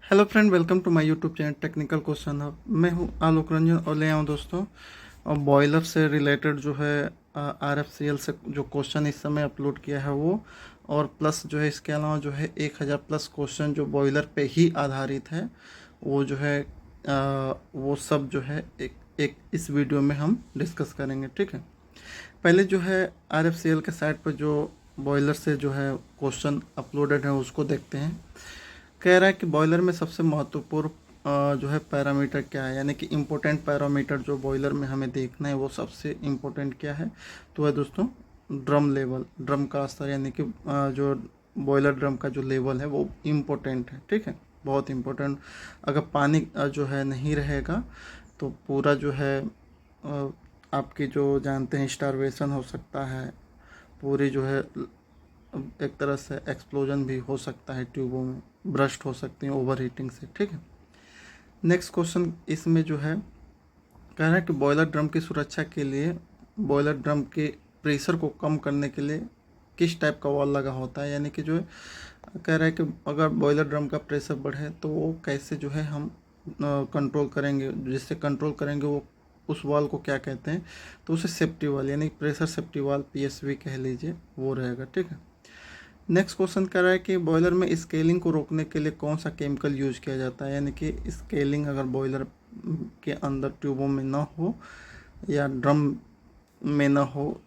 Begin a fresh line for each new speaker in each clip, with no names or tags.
Hello friend, welcome to my YouTube channel technical question hub. मैं हूं आलोक रंजन और ले आऊं दोस्तों और बॉयलर से रिलेटेड जो है RFCL से जो क्वेश्चन इस समय अपलोड किया है वो, और प्लस जो है इसके अलावा जो है 1000 प्लस क्वेश्चन जो बॉयलर पे ही आधारित है वो जो है वो सब जो है एक इस वीडियो में हम डिस्कस करेंगे। ठीक है, पहले जो है RFCL के साइट पर जो बॉयलर से जो है क्वेश्चन अपलोडेड है उसको देखते हैं। कह रहा है कि बॉयलर में सबसे महत्वपूर्ण जो है पैरामीटर क्या है, यानी कि इम्पोर्टेंट पैरामीटर जो बॉयलर में हमें देखना है वो सबसे इम्पोर्टेंट क्या है, तो है दोस्तों ड्रम लेवल, ड्रम का स्तर, यानी कि जो बॉयलर ड्रम का जो लेवल है वो इम्पोर्टेंट है। ठीक है, बहुत इम्पोर्टेंट। अगर पानी जो है नहीं रहेगा तो पूरा जो है आपकी जो जानते हैं स्टारवेशन हो सकता है, पूरी जो है एक तरह से एक्सप्लोजन भी हो सकता है, ट्यूबों में ब्रस्ट हो सकती हैं ओवर हीटिंग से। ठीक है, नेक्स्ट क्वेश्चन इसमें जो है कह रहा है कि बॉयलर ड्रम की सुरक्षा के लिए बॉयलर ड्रम के प्रेशर को कम करने के लिए किस टाइप का वॉल लगा होता है, यानी कि जो है कह रहा है कि अगर बॉयलर ड्रम का प्रेशर बढ़े तो वो कैसे जो है हम कंट्रोल करेंगे, जिससे कंट्रोल करेंगे वो उस वाल को क्या कहते हैं, तो उसे सेफ्टी वाल यानी प्रेशर सेफ्टी वाल PSV कह लीजिए, वो रहेगा। ठीक है, नेक्स्ट क्वेश्चन कर रहा है कि बॉयलर में स्केलिंग को रोकने के लिए कौन सा केमिकल यूज किया जाता है, यानी कि स्केलिंग अगर बॉयलर के अंदर ट्यूबों में ना हो या ड्रम में ना हो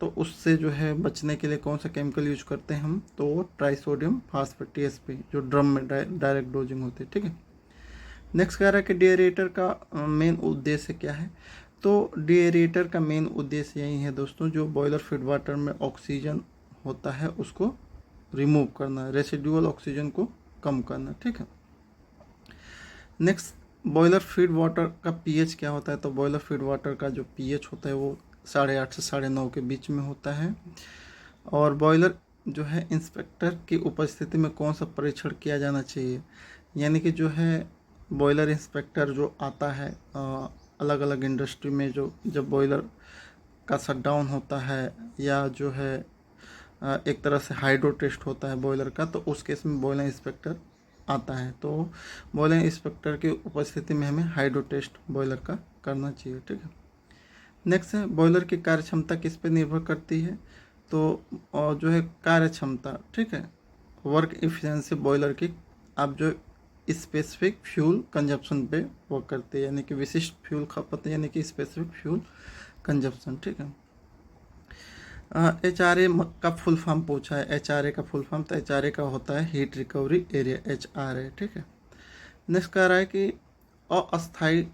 तो उससे जो है बचने के लिए कौन सा केमिकल यूज करते हैं हम, तो वो ट्राइसोडियम फास्फेट TSP जो ड्रम में डायरेक्ट डोजिंग होती है। ठीक है, नेक्स्ट कह रहा है कि डीएरेटर का मेन उद्देश्य क्या है, तो डीएरेटर का मेन उद्देश्य यही है दोस्तों, जो बॉयलर फीड वाटर में ऑक्सीजन होता है उसको रिमूव करना, रेसिडुअल ऑक्सीजन को कम करना। ठीक है, नेक्स्ट बॉयलर फीड वाटर का पीएच क्या होता है, तो बॉयलर फीड वाटर का जो पीएच होता है वो 8.5 से 9.5 के बीच में होता है। और बॉयलर जो है इंस्पेक्टर की उपस्थिति में कौन सा परीक्षण किया जाना चाहिए, यानी कि जो है बॉयलर इंस्पेक्टर जो आता है अलग अलग इंडस्ट्री में, जो जब बॉयलर का शटडाउन होता है या जो है एक तरह से हाइड्रो टेस्ट होता है बॉयलर का, तो उस केस में बॉयलर इंस्पेक्टर आता है, तो बॉयलर इंस्पेक्टर की उपस्थिति में हमें हाइड्रो टेस्ट बॉयलर का करना चाहिए। ठीक है, नेक्स्ट है बॉयलर की कार्य क्षमता किस पे निर्भर करती है, तो जो है कार्य क्षमता, ठीक है, वर्क इफिशिएंसी बॉयलर की आप जो स्पेसिफिक फ्यूल कंजप्शन पे वर्क करती है, यानी कि विशिष्ट फ्यूल खपत, यानी कि स्पेसिफिक फ्यूल कंजप्शन। ठीक है, HRA का फुल फॉर्म पूछा है, HRA का फुल फॉर्म, तो HRA का होता है हीट रिकवरी एरिया, HRA। ठीक है, नेक्स्ट कह रहा है कि अस्थायी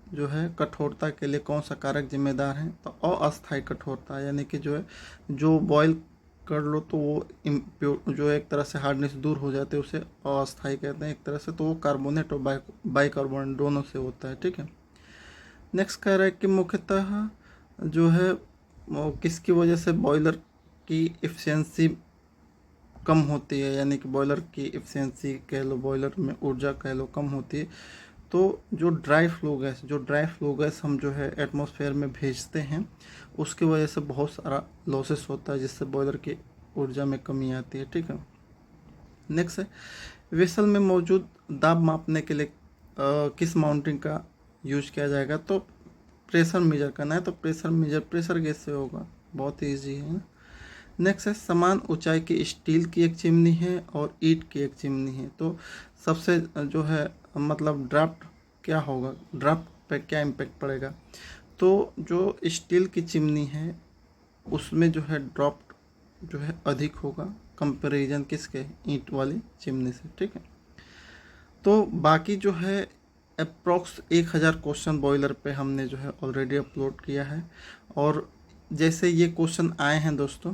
जो है कठोरता के लिए कौन सा कारक जिम्मेदार है, तो अस्थायी कठोरता, यानी कि जो है जो बॉयल कर लो तो वो इम्प्योर जो एक तरह से हार्डनेस दूर हो जाती है, उसे अस्थायी कहते हैं एक तरह से, तो वो कार्बोनेट और बाइकार्बोनेट दोनों से होता है। ठीक है, नेक्स्ट कह रहा है कि मुख्यतः जो है वो किसकी वजह से बॉयलर की एफिशिएंसी कम होती है, यानी कि बॉयलर की एफिशिएंसी कह लो, बॉयलर में ऊर्जा कह लो कम होती है, तो जो ड्राई फ्लो गैस हम जो है एटमॉस्फेयर में भेजते हैं उसकी वजह से बहुत सारा लॉसेस होता है, जिससे बॉयलर की ऊर्जा में कमी आती है। ठीक है, नेक्स्ट है वेसल में मौजूद दाब मापने के लिए किस माउंटिंग का यूज किया जाएगा, तो प्रेशर मेजर करना है, तो प्रेशर मेजर प्रेशर गेज से होगा, बहुत ईजी है ना। नेक्स्ट है समान ऊंचाई की स्टील की एक चिमनी है और ईंट की एक चिमनी है, तो सबसे जो है मतलब ड्राफ्ट क्या होगा, ड्राफ्ट पे क्या इम्पेक्ट पड़ेगा, तो जो स्टील की चिमनी है उसमें जो है ड्राफ्ट जो है अधिक होगा कंपैरिजन किसके, ईंट वाली चिमनी से। ठीक है, तो बाकी जो है अप्रॉक्स 1000 क्वेश्चन बॉयलर पे हमने जो है ऑलरेडी अपलोड किया है, और जैसे ये क्वेश्चन आए हैं दोस्तों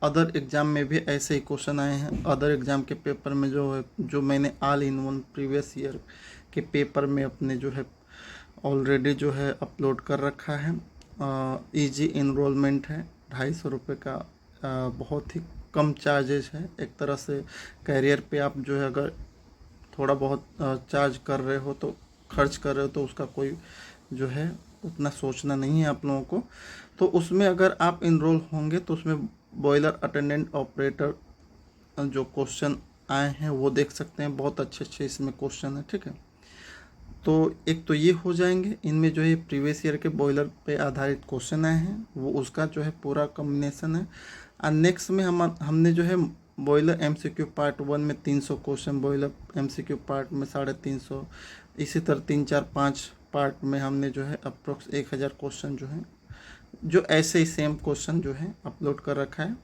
अदर एग्ज़ाम में भी ऐसे ही क्वेश्चन आए हैं, अदर एग्ज़ाम के पेपर में जो है, जो मैंने all in one previous year के पेपर में अपने जो है ऑलरेडी जो है अपलोड कर रखा है। इजी इनरोलमेंट है, 250 रुपये का, बहुत ही कम चार्जेस है एक तरह से। कैरियर पे आप जो है अगर थोड़ा बहुत चार्ज कर रहे हो तो खर्च कर रहे हो तो उसका कोई जो है उतना सोचना नहीं है आप लोगों को, तो उसमें अगर आप इनरोल होंगे तो उसमें बॉयलर अटेंडेंट ऑपरेटर जो क्वेश्चन आए हैं वो देख सकते हैं, बहुत अच्छे अच्छे इसमें क्वेश्चन है। ठीक है, तो एक तो ये हो जाएंगे, इनमें जो है प्रीवियस ईयर के बॉयलर पे आधारित क्वेश्चन आए हैं, वो उसका जो है पूरा कॉम्बिनेशन है। और नेक्स्ट में हमने जो है बॉयलर एमसीक्यू पार्ट 1 में 300 क्वेश्चन, बॉयलर एमसीक्यू पार्ट में 350, इसी तरह 3 4 5 पार्ट में हमने जो है अप्रोक्स 1000 क्वेश्चन जो है, जो ऐसे ही सेम क्वेश्चन जो है अपलोड कर रखा है।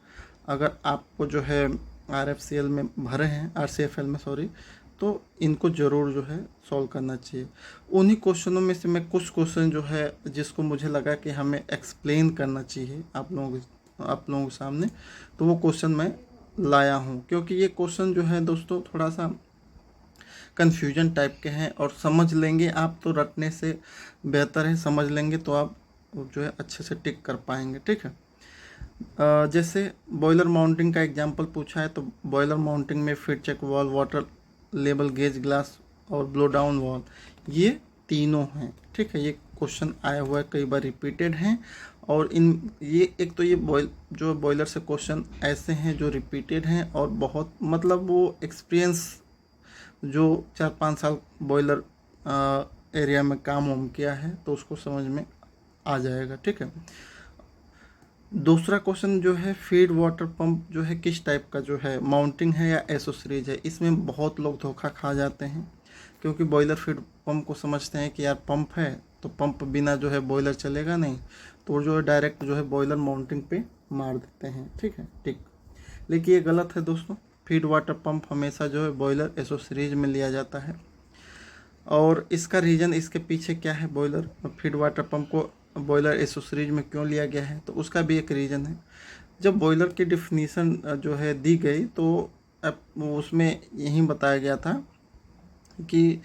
अगर आपको जो है RFCL में भरे हैं, RCFL में सॉरी, तो इनको ज़रूर जो है सॉल्व करना चाहिए। उन्हीं क्वेश्चनों में से मैं कुछ क्वेश्चन जो है जिसको मुझे लगा कि हमें एक्सप्लेन करना चाहिए आप लोगों के सामने, तो वो क्वेश्चन मैं लाया हूँ, क्योंकि ये क्वेश्चन जो है दोस्तों थोड़ा सा कन्फ्यूजन टाइप के हैं, और समझ लेंगे आप तो रटने से बेहतर है, समझ लेंगे तो आप जो है अच्छे से टिक कर पाएंगे। ठीक है, जैसे बॉयलर माउंटिंग का एग्जांपल पूछा है, तो बॉयलर माउंटिंग में feed check valve, water level gauge glass और ब्लो डाउन वाल्व, ये तीनों हैं। ठीक है, ये क्वेश्चन आया हुआ है, कई बार रिपीटेड हैं, और ये एक तो ये बॉयलर से क्वेश्चन ऐसे हैं जो रिपीटेड हैं, और बहुत मतलब वो एक्सपीरियंस जो 4-5 साल बॉयलर एरिया में काम वाम किया है तो उसको समझ में आ जाएगा। ठीक है, दूसरा क्वेश्चन जो है फीड वाटर पंप जो है किस टाइप का जो है, माउंटिंग है या एसोसरीज है। इसमें बहुत लोग धोखा खा जाते हैं, क्योंकि बॉयलर फीड पंप को समझते हैं कि यार पंप है तो पंप बिना जो है बॉयलर चलेगा नहीं, तो जो है डायरेक्ट जो है बॉयलर माउंटिंग पे मार देते हैं। ठीक है, ठीक, लेकिन ये गलत है दोस्तों। फीड वाटर पंप हमेशा जो है बॉयलर एसोसरीज में लिया जाता है, और इसका रीज़न इसके पीछे क्या है, बॉयलर फीड वाटर पंप को बॉयलर एसोसरीज में क्यों लिया गया है, तो उसका भी एक रीज़न है। जब बॉयलर की डिफिनीसन जो है दी गई, तो अब उसमें यही बताया गया था कि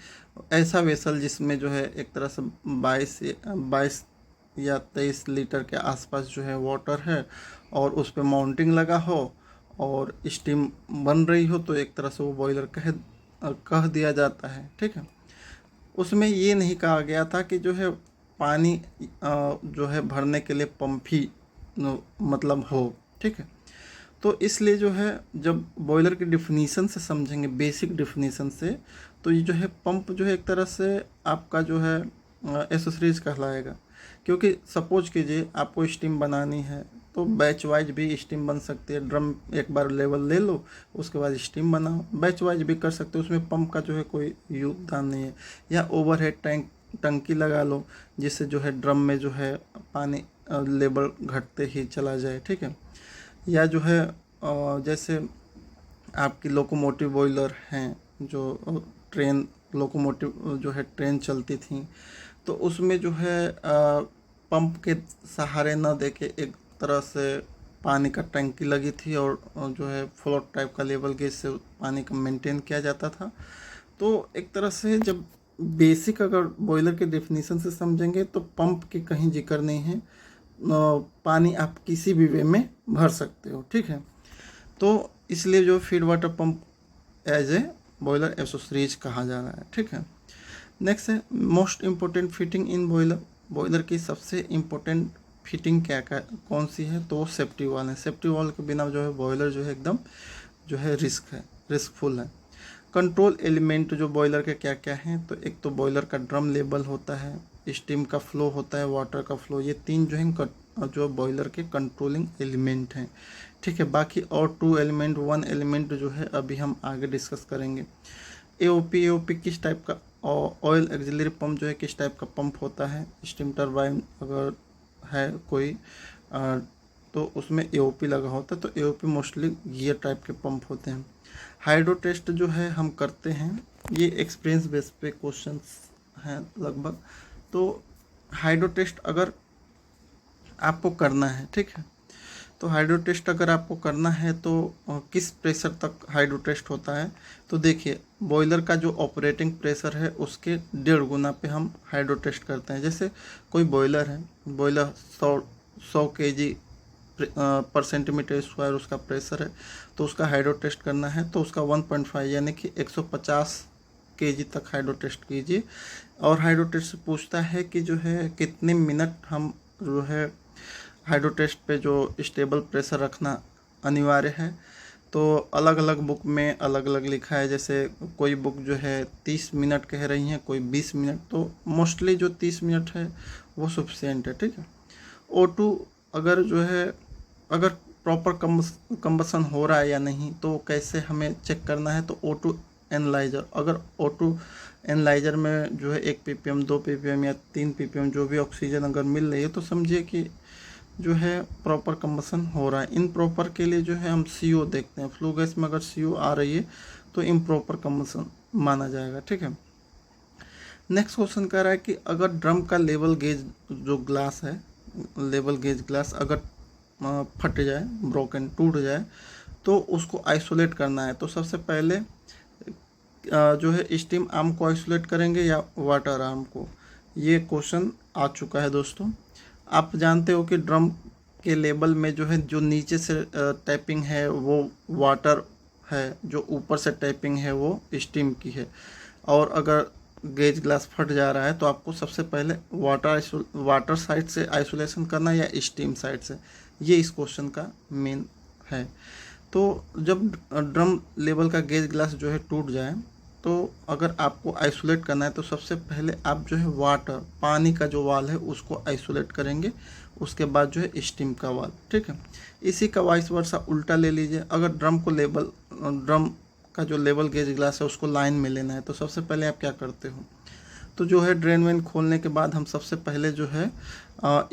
ऐसा वेसल जिसमें जो है एक तरह से 22 या 23 लीटर के आसपास जो है वाटर है, और उस पर माउंटिंग लगा हो और स्टीम बन रही हो, तो एक तरह से वो बॉयलर कह दिया जाता है। ठीक है, उसमें ये नहीं कहा गया था कि जो है पानी जो है भरने के लिए पंप ही मतलब हो। ठीक है, तो इसलिए जो है जब बॉयलर की डिफिनीसन से समझेंगे, बेसिक डिफिनीसन से, तो ये जो है पंप जो है एक तरह से आपका जो है एसेसरीज कहलाएगा। क्योंकि सपोज कीजिए आपको स्टीम बनानी है, तो बैच वाइज भी स्टीम बन सकती है। ड्रम एक बार लेवल ले लो, उसके बाद स्टीम बनाओ, बैच वाइज भी कर सकते हो, उसमें पंप का जो है कोई योगदान नहीं है। या ओवरहेड टंकी लगा लो, जिससे जो है ड्रम में जो है पानी लेवल घटते ही चला जाए। ठीक है, या जो है जैसे आपकी लोकोमोटिव बॉयलर हैं, जो ट्रेन लोकोमोटिव जो है ट्रेन चलती थी, तो उसमें जो है पंप के सहारे न देके एक तरह से पानी का टंकी लगी थी, और जो है फ्लोट टाइप का लेवल गेज से पानी का मेंटेन किया जाता था। तो एक तरह से जब बेसिक अगर बॉयलर के डेफिनेशन से समझेंगे, तो पंप की कहीं जिक्र नहीं है, पानी आप किसी भी वे में भर सकते हो। ठीक है, तो इसलिए जो feed water pump as a boiler accessories कहा जा रहा है। ठीक है, नेक्स्ट है most important fitting in boiler. Boiler की सबसे इम्पोर्टेंट फिटिंग कौन सी है, तो वो सेफ्टी वाल है। सेफ्टी वाल के बिना जो है बॉयलर जो है एकदम जो है रिस्कफुल है। कंट्रोल एलिमेंट जो बॉयलर के क्या क्या हैं, तो एक तो बॉयलर का ड्रम लेवल होता है, स्टीम का फ्लो होता है, वाटर का फ्लो, ये 3 जो हैं जो बॉयलर के कंट्रोलिंग एलिमेंट हैं। ठीक है, बाकी और 2 एलिमेंट 1 एलिमेंट जो है अभी हम आगे डिस्कस करेंगे। एओपी किस टाइप का, ऑयल एक्सिलरी पंप जो है किस टाइप का पंप होता है। स्टीम टरबाइन अगर है कोई तो उसमें एओपी लगा होता है, तो एओपी मोस्टली गियर टाइप के पंप होते हैं। हाइड्रो टेस्ट जो है हम करते हैं, ये एक्सपीरियंस बेस पे क्वेश्चंस हैं लगभग। तो हाइड्रो टेस्ट अगर आपको करना है, ठीक है, तो हाइड्रो टेस्ट अगर आपको करना है तो किस प्रेशर तक हाइड्रो टेस्ट होता है, तो देखिए बॉयलर का जो ऑपरेटिंग प्रेशर है उसके 1.5 गुना पे हम हाइड्रो टेस्ट करते हैं। जैसे कोई बॉयलर है, बॉयलर 100 kg पर सेंटीमीटर स्क्वायर उसका प्रेशर है, तो उसका हाइड्रो टेस्ट करना है तो उसका 1.5 यानी कि 150 kg तक हाइड्रो टेस्ट कीजिए। और हाइड्रो टेस्ट से पूछता है कि जो है कितने मिनट हम जो है हाइड्रो टेस्ट पे जो स्टेबल प्रेशर रखना अनिवार्य है, तो अलग अलग बुक में अलग अलग लिखा है। जैसे कोई बुक जो है 30 मिनट कह रही हैं, कोई 20 मिनट, तो मोस्टली जो 30 मिनट है वो सफिशिएंट है, ठीक है। O2 अगर जो है, अगर प्रॉपर कंबसन हो रहा है या नहीं, तो कैसे हमें चेक करना है, तो O2 एनालाइजर, अगर O2 एनालाइजर में जो है 1 ppm 2 ppm या 3 ppm जो भी ऑक्सीजन अगर मिल रही है, तो समझिए कि जो है प्रॉपर कंबसन हो रहा है। इम्प्रॉपर के लिए जो है हम CO देखते हैं, फ्लू गैस में अगर CO आ रही है तो इम्प्रॉपर कंबसन माना जाएगा, ठीक है। नेक्स्ट क्वेश्चन कह रहा है कि अगर ड्रम का लेवल गेज जो ग्लास है, लेवल गेज ग्लास अगर फट जाए, ब्रोकन टूट जाए, तो उसको आइसोलेट करना है। तो सबसे पहले जो है स्टीम आर्म को आइसोलेट करेंगे या वाटर आर्म को, ये क्वेश्चन आ चुका है दोस्तों। आप जानते हो कि ड्रम के लेबल में जो है, जो नीचे से टैपिंग है वो वाटर है, जो ऊपर से टैपिंग है वो स्टीम की है। और अगर गेज ग्लास फट जा रहा है तो आपको सबसे पहले वाटर साइड से आइसोलेशन करना या स्टीम साइड से, ये इस क्वेश्चन का मेन है। तो जब ड्रम लेवल का गेज ग्लास जो है टूट जाए, तो अगर आपको आइसोलेट करना है तो सबसे पहले आप जो है वाटर, पानी का जो वाल है उसको आइसोलेट करेंगे, उसके बाद जो है स्टीम का वाल, ठीक है। इसी का वाइस वर्सा उल्टा ले लीजिए। अगर ड्रम का जो लेवल गेज ग्लास है उसको लाइन में लेना है, तो सबसे पहले आप क्या करते हो, तो जो है ड्रेन वेन खोलने के बाद हम सबसे पहले जो है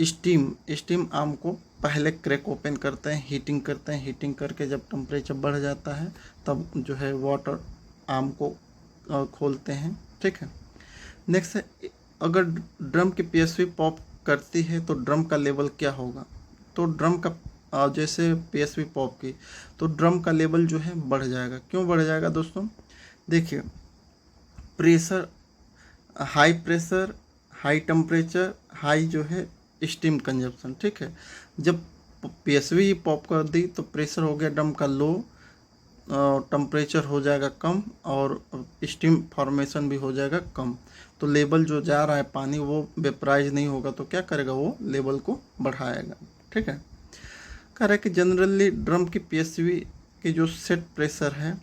स्टीम आर्म को पहले क्रैक ओपन करते हैं, हीटिंग करते हैं। हीटिंग करके जब टेम्परेचर बढ़ जाता है तब जो है वाटर आर्म को खोलते हैं, ठीक है। नेक्स्ट है, अगर ड्रम की PSV पॉप करती है तो ड्रम का लेवल क्या होगा। तो ड्रम का जैसे PSV पॉप की, तो ड्रम का लेवल जो है बढ़ जाएगा। क्यों बढ़ जाएगा दोस्तों, देखिए pressure, high pressure, high temperature, high जो है स्टीम कंजप्शन, ठीक है। जब PSV पॉप कर दी तो प्रेशर हो गया ड्रम का लो, टेम्परेचर हो जाएगा कम और स्टीम फॉर्मेशन भी हो जाएगा कम। तो लेवल जो जा रहा है पानी वो वेपराइज नहीं होगा, तो क्या करेगा, वो लेवल को बढ़ाएगा, ठीक है। कह रहा है कि जनरली ड्रम की PSV की जो सेट प्रेशर है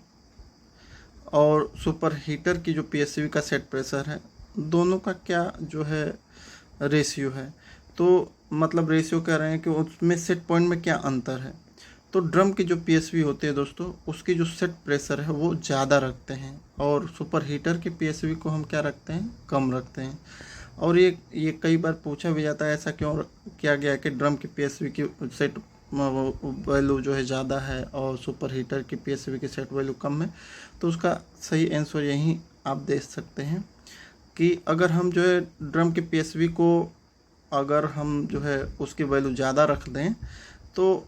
और सुपर हीटर की जो PSV का सेट प्रेशर है, दोनों का क्या जो है रेशियो है। तो मतलब रेशियो कह रहे हैं कि उसमें सेट पॉइंट में क्या अंतर है। तो ड्रम की जो PSV होती है दोस्तों, उसकी जो सेट प्रेशर है वो ज़्यादा रखते हैं, और सुपर हीटर की PSV को हम क्या रखते हैं, कम रखते हैं। और ये कई बार पूछा भी जाता है ऐसा क्यों किया गया है कि ड्रम की PSV की सेट वैल्यू जो है ज़्यादा है और सुपर हीटर की PSV की सेट वैल्यू कम है। तो उसका सही आंसर यही आप दे सकते हैं कि अगर हम जो है ड्रम की PSV को, अगर हम जो है उसकी वैल्यू ज़्यादा रख दें, तो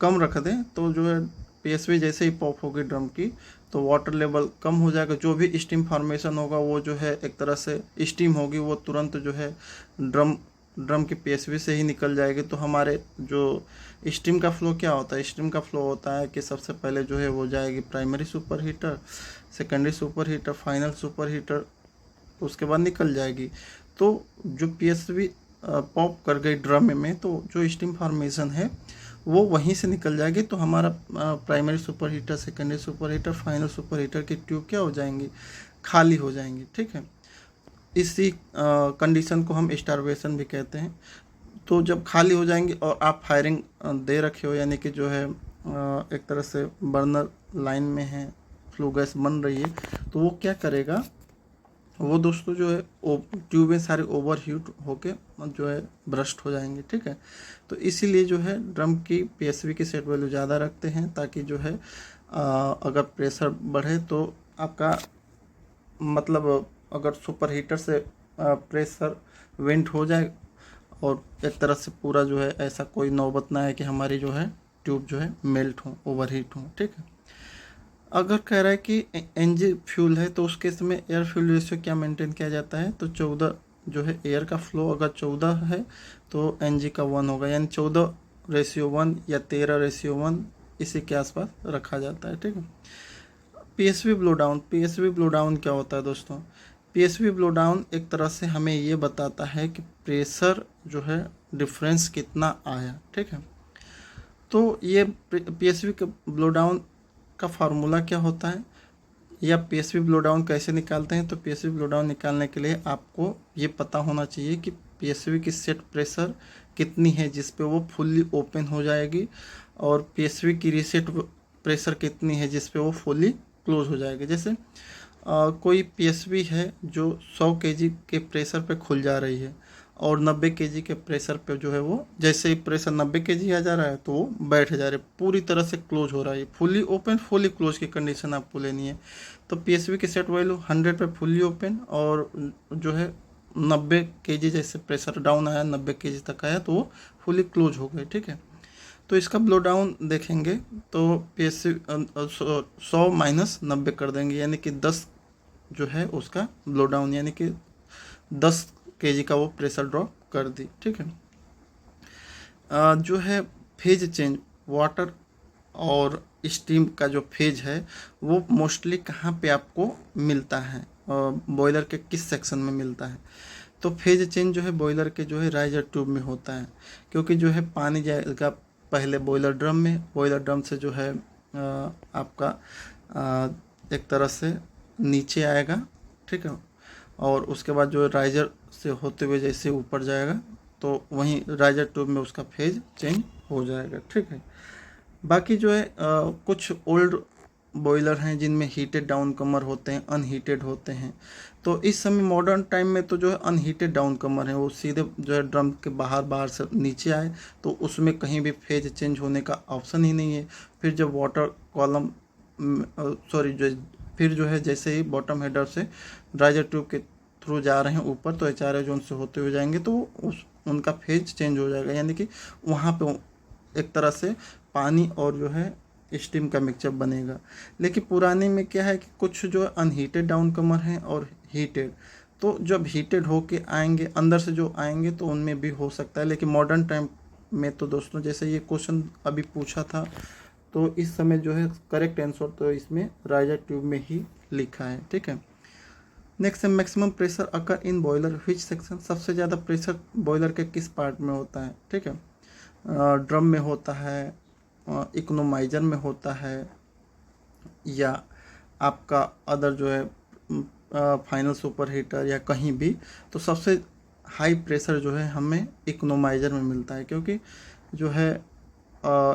कम रख दें, तो जो है PSV जैसे ही पॉप होगी ड्रम की, तो वाटर लेवल कम हो जाएगा। जो भी स्टीम फॉर्मेशन होगा वो जो है एक तरह से स्टीम होगी, वो तुरंत जो है ड्रम की PSV से ही निकल जाएगी। तो हमारे जो स्टीम का फ्लो क्या होता है, स्टीम का फ्लो होता है कि सबसे पहले जो है वो जाएगी primary super heater, secondary super heater, final super heater, उसके बाद निकल जाएगी। तो जो PSV पॉप कर गई ड्रम में, तो जो स्टीम फॉर्मेशन है वो वहीं से निकल जाएगी। तो हमारा primary super heater, secondary super heater, final super heater की ट्यूब क्या हो जाएंगी, खाली हो जाएंगी, ठीक है। इसी कंडीशन को हम स्टारवेशन भी कहते हैं। तो जब खाली हो जाएंगे और आप फायरिंग दे रखे हो, यानी कि जो है एक तरह से बर्नर लाइन में है, फ्लू गैस बन रही है, तो वो क्या करेगा, वो दोस्तों जो है ट्यूबें सारे ओवर हीट होके जो है ब्रस्ट हो जाएंगे, ठीक है। तो इसीलिए जो है ड्रम की PSV की सेट वैल्यू ज़्यादा रखते हैं, ताकि जो है अगर प्रेशर बढ़े तो आपका मतलब अगर सुपर हीटर से प्रेशर वेंट हो जाए और एक तरह से पूरा जो है ऐसा कोई नौबत ना है कि हमारी जो है ट्यूब जो है मेल्ट हो, ओवर हीट हो, ठीक है। अगर कह रहा है कि NG फ्यूल है, तो उस केस में एयर फ्यूल रेशियो क्या मेंटेन किया जाता है, तो 14 जो है एयर का फ्लो अगर 14 है तो NG का 1 होगा, यानी 14:1 या 13:1 इसी के आसपास रखा जाता है, ठीक है। PSV blow down, PSV blow down क्या होता है दोस्तों, PSV ब्लो डाउन एक तरह से हमें ये बताता है कि प्रेशर जो है डिफरेंस कितना आया, ठीक है। तो ये PSV का ब्लो डाउन का फार्मूला क्या होता है या पीएसवी ब्लो डाउन कैसे निकालते हैं। तो पीएसवी ब्लो डाउन निकालने के लिए आपको ये पता होना चाहिए कि पीएसवी की सेट प्रेशर कितनी है जिस पे वो फुल्ली ओपन हो जाएगी, और पीएसवी की रीसेट प्रेशर कितनी है जिस पे वो फुल्ली क्लोज हो जाएगी। जैसे कोई पीएसवी है जो 100 केजी के प्रेशर पे खुल जा रही है और 90 केजी के प्रेशर पे जो है वो जैसे ही प्रेशर 90 केजी आ जा रहा है तो वो बैठ जा रही है, पूरी तरह से क्लोज हो रहा है, फुली ओपन फुली क्लोज की कंडीशन आपको लेनी है। तो पीएसवी की सेट वैल्यू 100 पे फुली ओपन और जो है 90 केजी जैसे प्रेशर डाउन आया 90 केजी तक आया तो वो फुली क्लोज हो गए। ठीक है, तो इसका ब्लो डाउन देखेंगे तो पीएसवी 100 माइनस 90 कर देंगे, यानी कि 10 जो है उसका ब्लो डाउन, यानी कि 10 केजी का वो प्रेशर ड्रॉप कर दी। ठीक है, जो है फेज चेंज वाटर और स्टीम का जो फेज है वो मोस्टली कहाँ पे आपको मिलता है, बॉयलर के किस सेक्शन में मिलता है। तो फेज चेंज जो है बॉयलर के जो है राइजर ट्यूब में होता है, क्योंकि जो है पानी जाएगा पहले बॉयलर ड्रम में, बॉयलर ड्रम से जो है आपका एक तरह से नीचे आएगा। ठीक है, और उसके बाद जो है राइजर से होते हुए जैसे ऊपर जाएगा तो वहीं राइजर ट्यूब में उसका फेज चेंज हो जाएगा। ठीक है, बाकी जो है कुछ ओल्ड बॉयलर हैं जिनमें हीटेड डाउन कमर होते हैं, अनहीटेड होते हैं। तो इस समय मॉडर्न टाइम में तो जो है अनहीटेड डाउन कमर है, वो सीधे जो है ड्रम के बाहर से नीचे आए तो उसमें कहीं भी फेज चेंज होने का ऑप्शन ही नहीं है। फिर जब वाटर कॉलम फिर जो है जैसे ही बॉटम हेडर से राइजर ट्यूब के थ्रू जा रहे हैं ऊपर तो एचआरए जोन से होते हुए जाएंगे तो उनका फेज चेंज हो जाएगा, यानी कि वहाँ पे एक तरह से पानी और जो है स्टीम का मिक्सचर बनेगा। लेकिन पुराने में क्या है कि कुछ जो अनहीटेड डाउन कमर हैं और हीटेड, तो जब हीटेड होके आएंगे अंदर से जो आएंगे तो उनमें भी हो सकता है। लेकिन मॉडर्न टाइम में तो दोस्तों जैसे ये क्वेश्चन अभी पूछा था तो इस समय जो है करेक्ट आंसर तो इसमें राइजर ट्यूब में ही लिखा है। ठीक है, नेक्स्ट है maximum pressure occur in boiler which section. सबसे ज़्यादा प्रेशर बॉयलर के किस पार्ट में होता है। ठीक है, ड्रम में होता है, इकोनोमाइजर में होता है, या आपका अदर जो है फाइनल सुपर हीटर या कहीं भी। तो सबसे हाई प्रेशर जो है हमें इकोनोमाइजर में मिलता है, क्योंकि जो है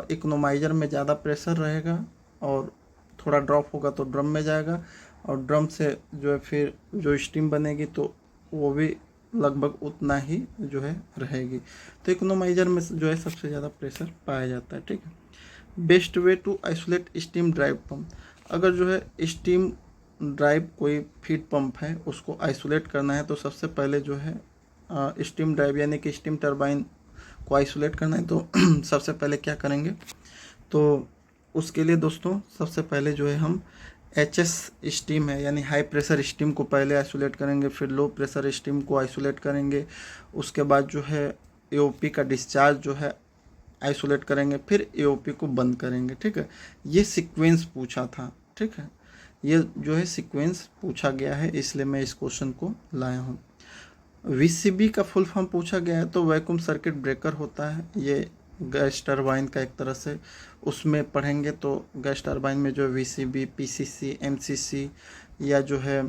इकोनोमाइजर में ज़्यादा प्रेशर रहेगा और थोड़ा ड्रॉप होगा तो ड्रम में जाएगा, और ड्रम से जो है फिर जो स्टीम बनेगी तो वो भी लगभग उतना ही जो है रहेगी। तो इकोनोमाइजर में जो है सबसे ज़्यादा प्रेशर पाया जाता है। ठीक है, best way to isolate steam drive pump. अगर जो है स्टीम ड्राइव कोई फीड पंप है उसको आइसोलेट करना है तो सबसे पहले जो है स्टीम ड्राइव यानी कि स्टीम टरबाइन को आइसोलेट करना है तो सबसे पहले क्या करेंगे, तो उसके लिए दोस्तों सबसे पहले जो है हम एचएस स्टीम है यानी हाई प्रेशर स्टीम को पहले आइसोलेट करेंगे, फिर लो प्रेशर स्टीम को आइसोलेट करेंगे, उसके बाद जो है एओपी का डिस्चार्ज जो है आइसोलेट करेंगे, फिर एओपी को बंद करेंगे। ठीक है, ये सीक्वेंस पूछा था। ठीक है, ये जो है सीक्वेंस पूछा गया है इसलिए मैं इस क्वेश्चन को लाया हूँ। वीसीबी का फुल फॉर्म पूछा गया है तो वैक्यूम सर्किट ब्रेकर होता है, ये गैस टरबाइन का एक तरह से उसमें पढ़ेंगे तो गैस टरबाइन में जो वीसीबी, पीसीसी, एमसीसी या जो है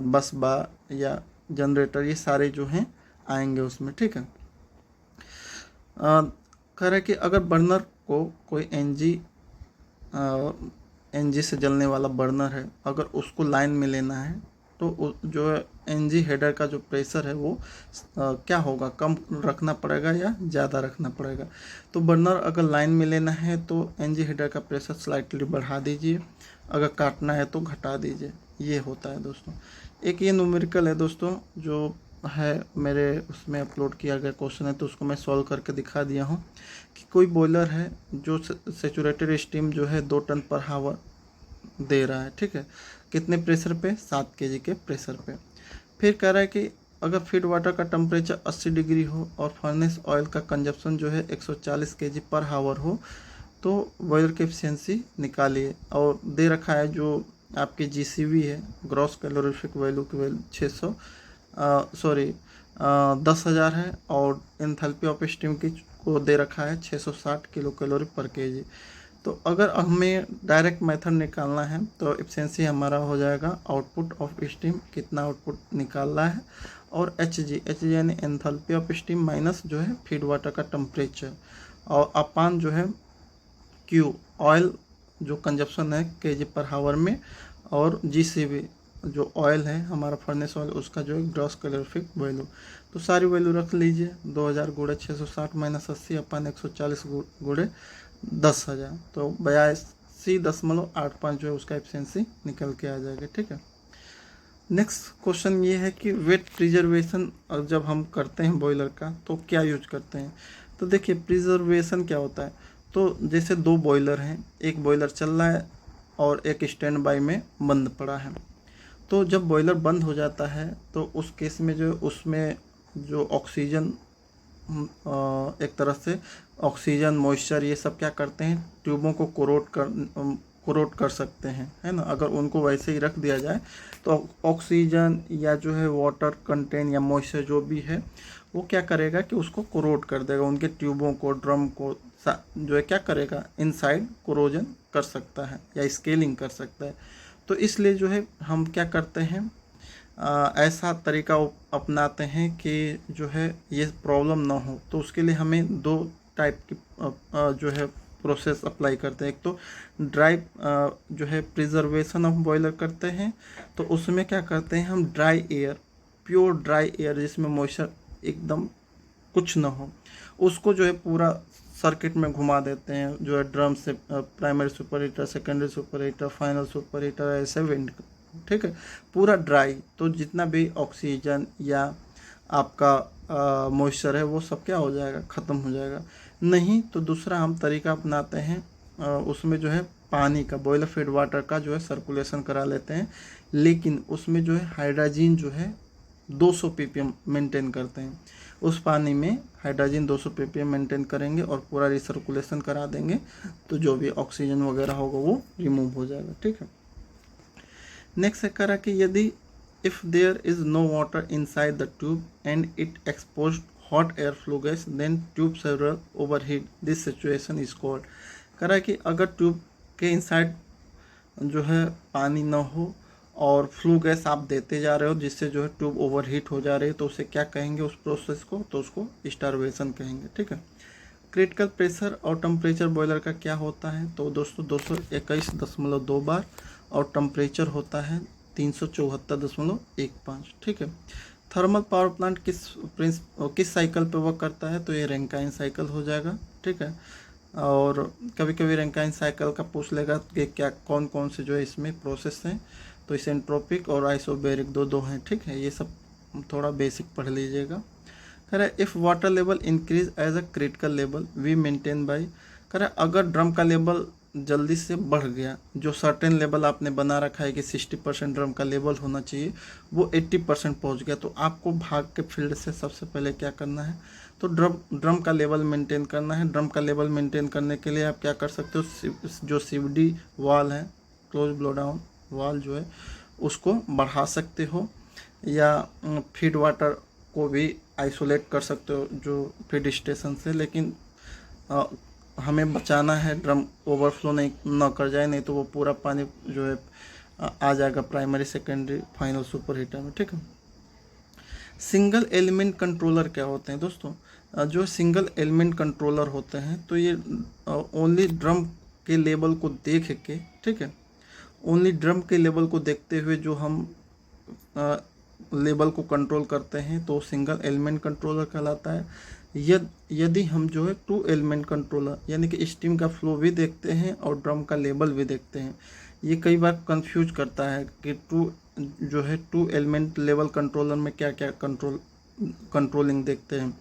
बस बार या जनरेटर ये सारे जो हैं आएंगे उसमें। ठीक है, कह रहा है कि अगर बर्नर को कोई एनजी से जलने वाला बर्नर है, अगर उसको लाइन में लेना है तो जो है एनजी हेडर का जो प्रेशर है वो क्या होगा, कम रखना पड़ेगा या ज़्यादा रखना पड़ेगा। तो बर्नर अगर लाइन में लेना है तो एनजी हेडर का प्रेशर स्लाइटली बढ़ा दीजिए, अगर काटना है तो घटा दीजिए। ये होता है दोस्तों। एक ये न्यूमेरिकल है दोस्तों जो है मेरे उसमें अपलोड किया गया क्वेश्चन है तो उसको मैं सॉल्व करके दिखा दिया हूँ कि कोई बॉयलर है जो सेचुरेटेड स्टीम जो है 2 टन पर हावर दे रहा है। ठीक है, कितने प्रेशर पे, 7 केजी के प्रेशर पे। फिर कह रहा है कि अगर फीड वाटर का टेम्परेचर 80 डिग्री हो और फर्नेस ऑयल का कंजप्शन जो है 140 केजी पर हावर हो तो बॉयलर की एफिशिएंसी निकालिए। और दे रखा है जो आपकी जीसीवी है, ग्रॉस कैलोरीफिक वैल्यू की वैल्यू 10,000 है, और एंथैल्पी ऑफ स्टीम की को दे रखा है 660 किलो कैलोरी पर केजी। तो अगर हमें डायरेक्ट मेथड निकालना है तो एफिशिएंसी हमारा हो जाएगा आउटपुट ऑफ स्टीम, कितना आउटपुट निकाल रहा है, और एच जी यानी एंथैल्पी ऑफ स्टीम माइनस जो है फीड वाटर का टेम्परेचर, और अपान जो है क्यू ऑयल जो कंजप्शन है केजी पर हावर में, और जीसीबी जो ऑयल है हमारा फर्नेस ऑयल उसका जो है ग्रॉस कैलोरीफिक वैल्यू। तो सारी वैल्यू रख लीजिए, 2000 गुणे 660 माइनस 80 अपन 140 गुणे 10,000, तो 82.85 जो है उसका एफिशिएंसी निकल के आ जाएगा। ठीक है, नेक्स्ट क्वेश्चन ये है कि वेट प्रिजर्वेशन जब हम करते हैं बॉयलर का तो क्या यूज करते हैं। तो देखिए प्रिजर्वेशन क्या होता है, तो जैसे दो बॉयलर हैं, एक बॉयलर चल रहा है और एक स्टैंड बाई में बंद पड़ा है। तो जब बॉयलर बंद हो जाता है तो उस केस में जो उसमें जो ऑक्सीजन एक तरह से ऑक्सीजन मॉइस्चर ये सब क्या करते हैं, ट्यूबों को कोरोट कर सकते हैं, है ना। अगर उनको वैसे ही रख दिया जाए तो ऑक्सीजन या जो है वाटर कंटेंट या मॉइस्चर जो भी है वो क्या करेगा कि उसको कोरोट कर देगा, उनके ट्यूबों को ड्रम को जो है क्या करेगा, इनसाइड कोरोजन कर सकता है या स्केलिंग कर सकता है। तो इसलिए जो है हम क्या करते हैं, ऐसा तरीका अपनाते हैं कि जो है ये प्रॉब्लम ना हो। तो उसके लिए हमें दो टाइप की जो है प्रोसेस अप्लाई करते हैं। एक तो ड्राई जो है प्रिजर्वेशन ऑफ बॉयलर करते हैं, तो उसमें क्या करते हैं हम dry air, pure dry air जिसमें मॉइस्चर एकदम कुछ ना हो, उसको जो है पूरा सर्किट में घुमा देते हैं, जो है ड्रम से primary super heater, secondary super heater, final super heater, ऐसे वेंट। ठीक है, पूरा ड्राई, तो जितना भी ऑक्सीजन या आपका मॉइस्चर है वो सब क्या हो जाएगा, ख़त्म हो जाएगा। नहीं तो दूसरा हम तरीका अपनाते हैं, उसमें जो है पानी का बॉयलर फीड वाटर का जो है सर्कुलेशन करा लेते हैं, लेकिन उसमें जो है हाइड्रोजन जो है 200 ppm मेंटेन करते हैं। उस पानी में हाइड्रोजन 200 ppm मेंटेन करेंगे और पूरा रिसर्कुलेशन करा देंगे, तो जो भी ऑक्सीजन वगैरह होगा वो रिमूव हो जाएगा। ठीक है, नेक्स्ट है करा कि यदि if there is no water inside the tube and it exposed hot air flow gas then tube server overheat, this situation is called. करा कि अगर ट्यूब के इनसाइड जो है पानी ना हो और फ्लू गैस आप देते जा रहे हो जिससे जो है ट्यूब ओवरहीट हो जा रही है, तो उसे क्या कहेंगे उस प्रोसेस को, तो उसको स्टारवेशन कहेंगे। ठीक है, क्रिटिकल प्रेशर और टेम्परेचर बॉयलर का क्या होता है, तो दोस्तों 221.2 बार, और टेम्परेचर होता है 374.15। ठीक है, थर्मल पावर प्लांट किस साइकिल पे वर्क करता है, तो ये रैंकाइन साइकिल हो जाएगा। ठीक है, और कभी कभी रैंकाइन साइकिल का पूछ लेगा कि क्या कौन कौन से जो है इसमें प्रोसेस हैं, तो इसेंट्रोपिक और आइसोबैरिक दो हैं। ठीक है, ये सब थोड़ा बेसिक पढ़ लीजिएगा। कह रहा है if water level increase as a critical level we maintain by, कह रहा है अगर ड्रम का लेवल जल्दी से बढ़ गया, जो सर्टेन लेवल आपने बना रखा है कि 60% ड्रम का लेवल होना चाहिए, वो 80% पहुंच गया, तो आपको भाग के फील्ड से सबसे पहले क्या करना है, तो ड्रम का लेवल मेंटेन करना है। ड्रम का लेवल मेंटेन करने के लिए आप क्या कर सकते हो, जो सीवीडी वाल है, क्लोज ब्लो डाउन वाल जो है उसको बढ़ा सकते हो, या फीड वाटर को भी आइसोलेट कर सकते हो जो फीड स्टेशन से, लेकिन हमें बचाना है ड्रम ओवरफ्लो नहीं ना कर जाए, नहीं तो वो पूरा पानी जो है आ जाएगा primary secondary final super heater में। ठीक है, सिंगल एलिमेंट कंट्रोलर क्या होते हैं दोस्तों, जो सिंगल एलिमेंट कंट्रोलर होते हैं तो ये ओनली ड्रम के लेवल को देख के, ठीक है, ओनली ड्रम के लेवल को देखते हुए जो हम लेवल को कंट्रोल करते हैं तो सिंगल एलिमेंट कंट्रोलर कहलाता है। यदि हम जो है टू एलिमेंट कंट्रोलर यानी कि स्टीम का फ्लो भी देखते हैं और ड्रम का लेवल भी देखते हैं, ये कई बार कंफ्यूज करता है कि टू एलिमेंट लेवल कंट्रोलर में क्या क्या कंट्रोलिंग देखते हैं।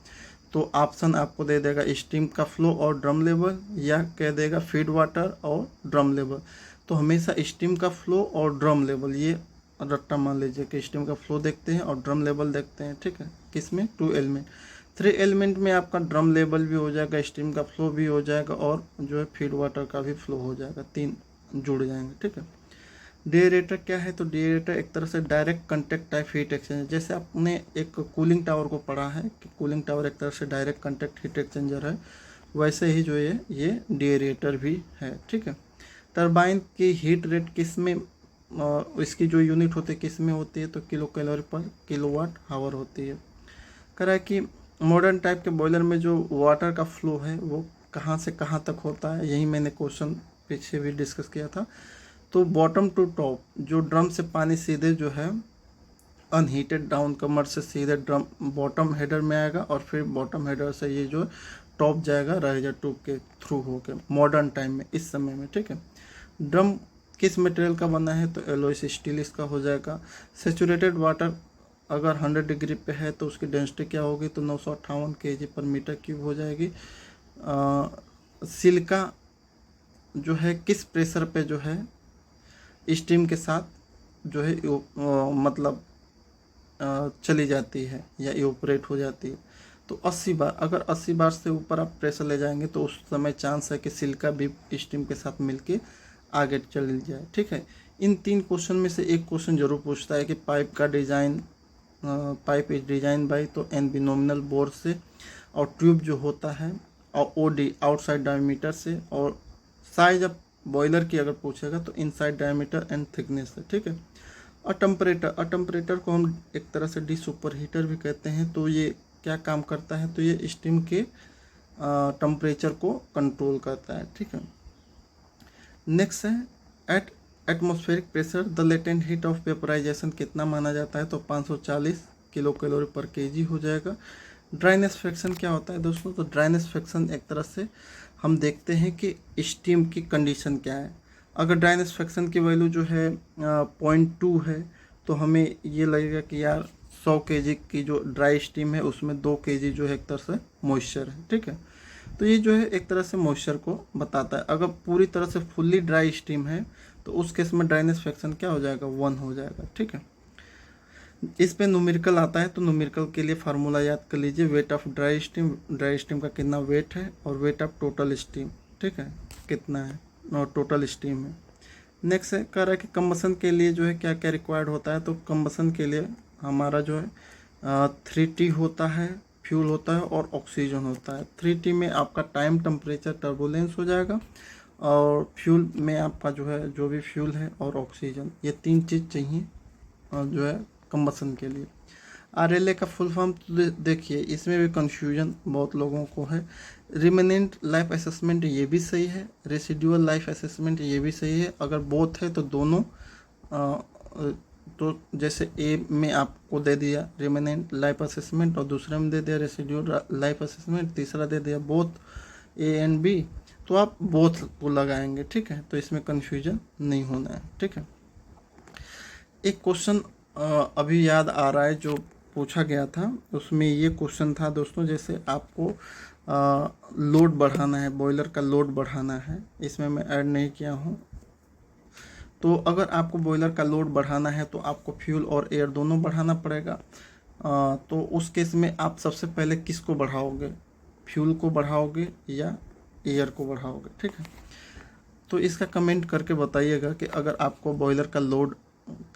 तो ऑप्शन आपको दे देगा स्टीम का फ्लो और ड्रम लेवल, या कह देगा फीड वाटर और ड्रम लेवल। तो हमेशा स्टीम का फ्लो और ड्रम लेवल ये रट्टा मान लीजिए कि स्टीम का फ्लो देखते हैं और ड्रम लेवल देखते हैं। ठीक है, किसमें, टू एलिमेंट। 3 एलिमेंट में आपका ड्रम लेवल भी हो जाएगा, स्टीम का फ्लो भी हो जाएगा और जो है फीड वाटर का भी फ्लो हो जाएगा, 3 जुड़ जाएंगे। ठीक है, डिएरेटर क्या है, तो डिएरेटर एक तरह से direct contact type heat exchanger, जैसे आपने एक कूलिंग टावर को पढ़ा है कि कूलिंग टावर एक तरह से डायरेक्ट कंटेक्ट हीट एक्सचेंजर है, वैसे ही जो ये डेरिएटर भी है, ठीक है। टरबाइन की हीट रेट किस में इसकी जो यूनिट होती है किस में होती है, तो किलो कैलोरी पर किलोवाट हावर होती है। कह रहा है कि मॉडर्न टाइप के बॉयलर में जो वाटर का फ्लो है वो कहाँ से कहाँ तक होता है, यही मैंने क्वेश्चन पीछे भी डिस्कस किया था। तो बॉटम टू टॉप, जो ड्रम से पानी सीधे जो है अनहीटेड डाउन कमर से सीधे ड्रम बॉटम हेडर में आएगा और फिर बॉटम हेडर से ये जो टॉप जाएगा राइजर ट्यूब के थ्रू होके मॉडर्न टाइम में, इस समय में, ठीक है। ड्रम किस मटेरियल का बना है, तो एलॉयस स्टील इसका हो जाएगा। सेचुरेटेड वाटर अगर 100 डिग्री पे है तो उसकी डेंसिटी क्या होगी, तो 958 kg पर मीटर क्यूब हो जाएगी। सिलिका जो है किस प्रेशर पे जो है स्टीम के साथ जो है मतलब चली जाती है या इवोपरेट हो जाती है, तो 80 बार, अगर 80 बार से ऊपर आप प्रेशर ले जाएंगे तो उस समय चांस है कि सिलिका भी स्टीम के साथ मिलके आगे चली जाए, ठीक है। इन 3 क्वेश्चन में से एक क्वेश्चन जरूर पूछता है कि पाइप का design, pipe is design by, तो एन बिनोमिनल बोर से, और ट्यूब जो होता है और ओडी आउटसाइड डायमीटर से, और साइज ऑफ बॉयलर की अगर पूछेगा तो इनसाइड डायमीटर एंड थिकनेस से, ठीक है। और टेम्परेचर को हम एक तरह से डी सुपर हीटर भी कहते हैं। तो ये क्या काम करता है, तो ये स्टीम के टेम्परेचर को कंट्रोल करता है, ठीक है। नेक्स्ट है at atmospheric pressure the latent heat of vaporization कितना माना जाता है, तो 540 किलो कैलोरी पर केजी हो जाएगा। ड्राइनेस फ्रैक्शन क्या होता है दोस्तों, तो ड्राइनेस फ्रैक्शन एक तरह से हम देखते हैं कि स्टीम की कंडीशन क्या है। अगर ड्राइनेस फ्रैक्शन की वैल्यू जो है 0.2 है तो हमें ये लगेगा कि यार 100 kg की जो ड्राई स्टीम है उसमें 2 kg जो है एक तरह से मॉइस्चर है, ठीक है। तो ये जो है एक तरह से मॉइस्चर को बताता है। अगर पूरी तरह से फुल्ली ड्राई स्टीम है तो उस केस में ड्राइनेस फ्रैक्शन क्या हो जाएगा, 1 हो जाएगा, ठीक है। इस पे न्यूमेरिकल आता है, तो न्यूमेरिकल के लिए फार्मूला याद कर लीजिए, वेट ऑफ ड्राई स्टीम का कितना वेट है और वेट ऑफ टोटल स्टीम, ठीक है, कितना है और टोटल स्टीम है। नेक्स्ट है कह रहा है कि कंबसन के लिए जो है क्या क्या रिक्वायर्ड होता है, तो कंबसन के लिए हमारा जो है 3T होता है, फ्यूल होता है और ऑक्सीजन होता है। 3T में आपका टाइम, टेम्परेचर, टर्बुलेंस हो जाएगा, और फ्यूल में आपका जो है जो भी फ्यूल है और ऑक्सीजन, ये 3 चीज़ चाहिए जो है कंबसन के लिए। RLA का फुल फॉर्म देखिए, इसमें भी कंफ्यूजन बहुत लोगों को है। रिमेनेंट लाइफ असेसमेंट ये भी सही है, रेसिडुअल लाइफ असेसमेंट ये भी सही है। अगर बोथ है तो दोनों, तो जैसे ए में आपको दे दिया रिमेनेंट लाइफ असेसमेंट और दूसरे में दे दिया रेसिडुअल लाइफ असेसमेंट, तीसरा दे दिया बोथ ए एंड बी, तो आप बोथ को लगाएंगे, ठीक है। तो इसमें कन्फ्यूजन नहीं होना है, ठीक है। एक क्वेश्चन अभी याद आ रहा है जो पूछा गया था, उसमें ये क्वेश्चन था दोस्तों, जैसे आपको लोड बढ़ाना है, बॉयलर का लोड बढ़ाना है, इसमें मैं ऐड नहीं किया हूँ। तो अगर आपको बॉयलर का लोड बढ़ाना है तो आपको फ्यूल और एयर दोनों बढ़ाना पड़ेगा। तो उस केस में आप सबसे पहले किसको बढ़ाओगे, फ्यूल को बढ़ाओगे या एयर को बढ़ाओगे, ठीक है। तो इसका कमेंट करके बताइएगा कि अगर आपको बॉयलर का लोड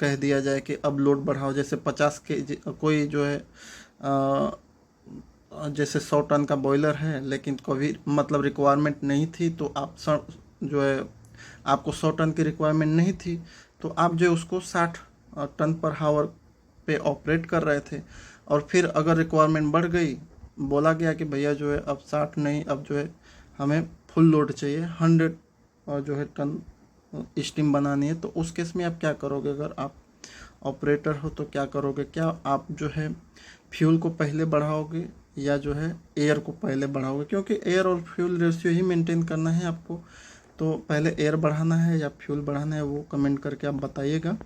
कह दिया जाए कि अब लोड बढ़ाओ, जैसे 50 kg, कोई जो है जैसे 100 टन का बॉयलर है लेकिन कभी मतलब रिक्वायरमेंट नहीं थी, तो आप जो है आपको 100 टन की रिक्वायरमेंट नहीं थी तो आप जो उसको 60 टन पर हावर पे ऑपरेट कर रहे थे, और फिर अगर रिक्वायरमेंट बढ़ गई, बोला गया कि भैया जो है अब 60 नहीं, अब जो है हमें फुल लोड चाहिए, 100 और जो है टन स्टीम बनानी है, तो उस केस में आप क्या करोगे, अगर आप ऑपरेटर हो तो क्या करोगे, क्या आप जो है फ्यूल को पहले बढ़ाओगे या जो है एयर को पहले बढ़ाओगे, क्योंकि एयर और फ्यूल रेशियो ही मेंटेन करना है आपको। तो पहले एयर बढ़ाना है या फ्यूल बढ़ाना है, वो कमेंट करके आप बताइएगा।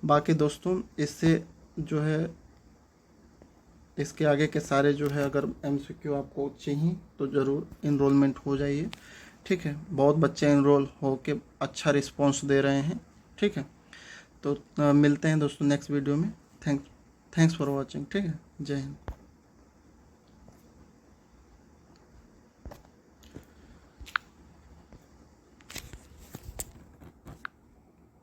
बाकी दोस्तों इससे जो है इसके आगे के सारे जो है अगर MCQ आपको चाहिए तो ज़रूर इनरोलमेंट हो जाइए, ठीक है। बहुत बच्चे इनरोल हो के अच्छा रिस्पॉन्स दे रहे हैं, ठीक है। तो मिलते हैं दोस्तों नेक्स्ट वीडियो में। थैंक्स फॉर वॉचिंग, ठीक है। जय हिंद।